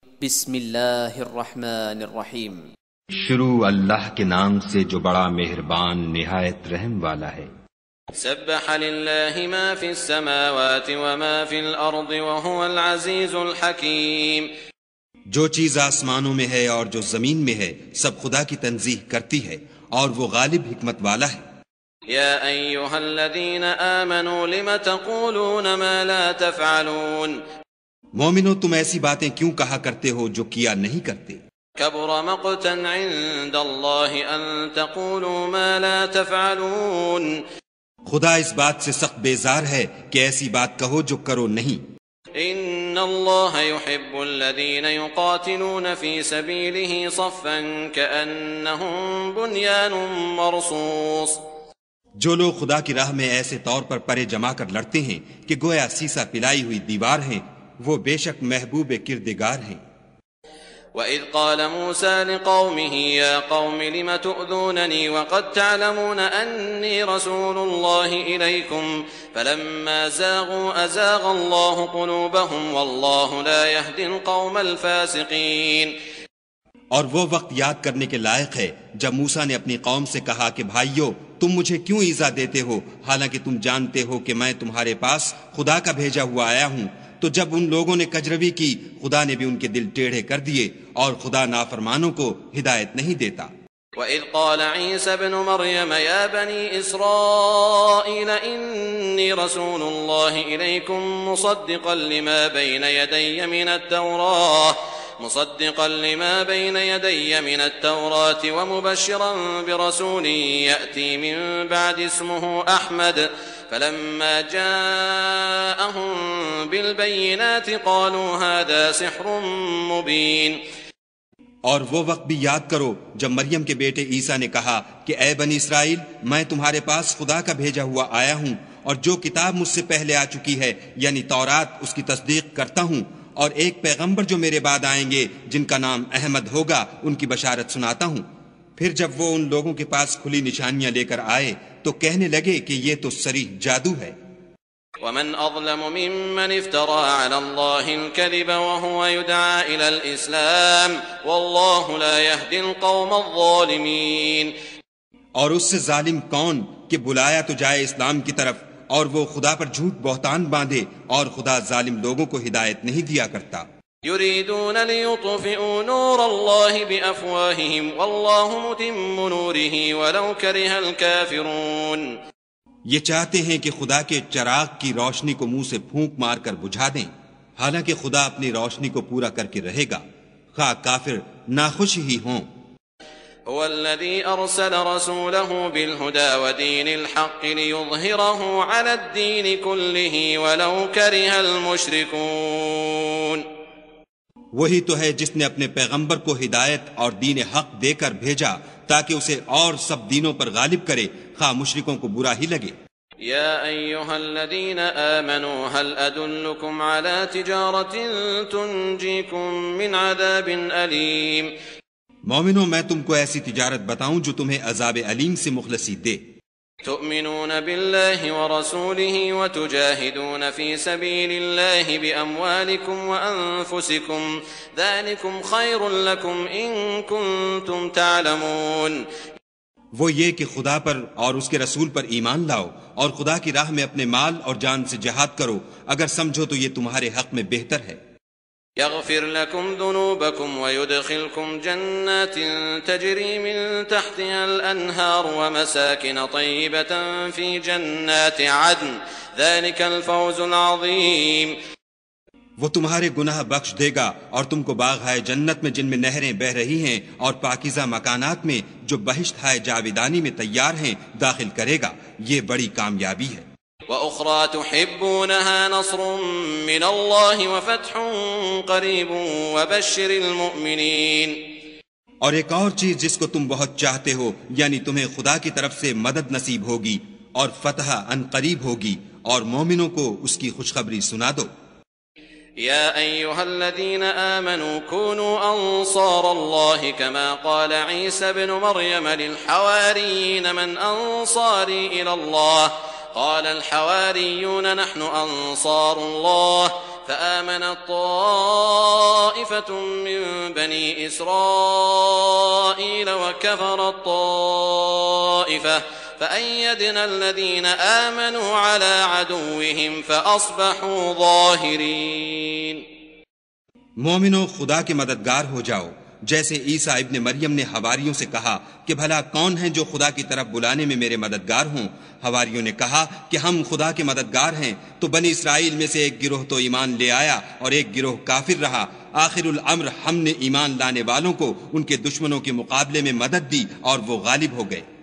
بسم اللہ الرحمن الرحیم۔ شروع اللہ کے نام سے جو بڑا مہربان نہایت رحم والا ہے۔ سبح للہ ما فی السماوات وما فی الارض وهو العزیز الحکیم۔ جو چیز آسمانوں میں ہے اور جو زمین میں ہے سب خدا کی تنزیح کرتی ہے اور وہ غالب حکمت والا ہے۔ یا ایہا الذین آمنوا لم تقولون ما لا تفعلون۔ مومنو تم ایسی باتیں کیوں کہا کرتے ہو جو کیا نہیں کرتے؟ کبر مقتا عند اللہ ان تقولوا ما لا تفعلون۔ خدا اس بات سے سخت بیزار ہے کہ ایسی بات کہو جو کرو نہیں۔ ان اللہ يحب الذین یقاتلون فی سبیلہ صفا کأنہم بنیان مرصوص۔ جو لوگ خدا کی راہ میں ایسے طور پر پرے جما کر لڑتے ہیں کہ گویا سیسا پلائی ہوئی دیوار ہیں، وہ بے شک محبوب کردگار ہیں۔ وَإِذْ قَالَ مُوسَى لِقَوْمِهِ يَا قَوْمِ لِمَ تُؤْذُونَنِي وَقَدْ تَعْلَمُونَ أَنِّي رَسُولُ اللَّهِ إِلَيْكُمْ فَلَمَّا زَاغُوا أَزَاغَ اللَّهُ قُلُوبَهُمْ وَاللَّهُ لَا يَهْدِي الْقَوْمَ الْفَاسِقِينَ۔ اور وہ وقت یاد کرنے کے لائق ہے جب موسیٰ نے اپنی قوم سے کہا کہ بھائیو تم مجھے کیوں ایذا دیتے ہو حالانکہ تم جانتے ہو کہ میں تمہارے پاس خدا کا بھیجا ہوا آیا ہوں۔ تو جب ان لوگوں نے کجروی کی خدا نے بھی ان کے دل ٹیڑھے کر دیے اور خدا نافرمانوں کو ہدایت نہیں دیتا۔ وَإِذْ قَالَ عِيسَى ابْنُ مَرْيَمَ يَا بَنِي إِسْرَائِيلَ إِنِّي رَسُولُ اللَّهِ إِلَيْكُمْ مُصَدِّقًا لِمَا بَيْنَ يَدَيَّ مِنَ التَّوْرَاةِ وَمُبَشِّرًا بِرَسُولٍ يَأْتِي مِن بَعْدِ اسْمُهُ أَحْمَدُ فَلَمَّا جَاءَهُم بِالْبَيِّنَاتِ قَالُوا هَذَا سِحْرٌ مُبِينٌ۔ اور وہ وقت بھی یاد کرو جب مریم کے بیٹے عیسیٰ نے کہا کہ اے بنی اسرائیل میں تمہارے پاس خدا کا بھیجا ہوا آیا ہوں اور جو کتاب مجھ سے پہلے آ چکی ہے یعنی تورات اس کی تصدیق کرتا ہوں، اور ایک پیغمبر جو میرے بعد آئیں گے جن کا نام احمد ہوگا ان کی بشارت سناتا ہوں۔ پھر جب وہ ان لوگوں کے پاس کھلی نشانیاں لے کر آئے تو کہنے لگے کہ یہ تو صریح جادو ہے۔ ومن اظلم ممن افترى على الله الكذب وهو يدعى الى الاسلام والله لا يهدي القوم الظالمين۔ اور اس سے ظالم کون کہ بلایا تو جائے اسلام کی طرف اور وہ خدا پر جھوٹ بہتان باندھے، اور خدا ظالم لوگوں کو ہدایت نہیں دیا کرتا۔ يريدون ليطفئوا نور الله بأفواههم والله متم نوره ولو كره الكافرون۔ یہ چاہتے ہیں کہ خدا کے چراغ کی روشنی کو منہ سے پھونک مار کر بجھا دیں، حالانکہ خدا اپنی روشنی کو پورا کر کے رہے گا، خواہ کافر ناخوش ہی ہوں۔ هو الذي أرسل رسوله بالهدى ودين الحق ليظهره على الدين كله ولو كره المشركون۔ وہی تو ہے جس نے اپنے پیغمبر کو ہدایت اور دین حق دے کر بھیجا تاکہ اسے اور سب دینوں پر غالب کرے، خواہ مشرکوں کو برا ہی لگے۔ یا ایہا الذین آمنوا هل ادلکم علی تجارت تنجیکم من عذاب علیم۔ مومنو میں تم کو ایسی تجارت بتاؤں جو تمہیں عذاب علیم سے مخلصی دے۔ تؤمنون بالله ورسوله وتجاهدون في سبيل الله بأموالكم وأنفسكم ذلكم خير لكم إن كنتم تعلمون۔ وہ یہ کہ خدا پر اور اس کے رسول پر ایمان لاؤ اور خدا کی راہ میں اپنے مال اور جان سے جہاد کرو، اگر سمجھو تو یہ تمہارے حق میں بہتر ہے۔ يغفر لكم ذنوبكم ويدخلكم جنات تجري من تحتها الأنهار ومساكن طيبة في جنات عدن ذلك الفوز العظيم۔ وہ تمہارے گناہ بخش دے گا اور تم کو باغ ہائے جنت میں جن میں نہریں بہ رہی ہیں اور پاکیزہ مکانات میں جو بہشت ہائے جاویدانی میں تیار ہیں داخل کرے گا، یہ بڑی کامیابی ہے۔ وأخرى تحبونها نصر من الله وفتح قريب وبشر المؤمنين۔ اور ایک اور چیز جس کو تم بہت چاہتے ہو یعنی تمہیں خدا کی طرف سے مدد نصیب ہوگی اور فتح ان قریب ہوگی، اور مومنوں کو اس کی خوشخبری سنا دو۔ يا أيها الذين آمنوا كونوا أنصار الله كما قال عيسى بن مريم للحواريين من أنصاري إلى الله قال الحواريون نحن أنصار الله فآمنت طائفة من بني إسرائيل وكفرت طائفة فأيدنا الذين آمنوا على عدوهم فأصبحوا ظاهرين. مومنو خدا کے مددگار ہو جاؤ، جیسے عیسیٰ ابن مریم نے حواریوں سے کہا کہ بھلا کون ہیں جو خدا کی طرف بلانے میں میرے مددگار ہوں؟ حواریوں نے کہا کہ ہم خدا کے مددگار ہیں. تو بنی اسرائیل میں سے ایک گروہ تو ایمان لے آیا اور ایک گروہ کافر رہا. آخر الامر ہم نے ایمان لانے والوں کو ان کے دشمنوں کے مقابلے میں مدد دی اور وہ غالب ہو گئے.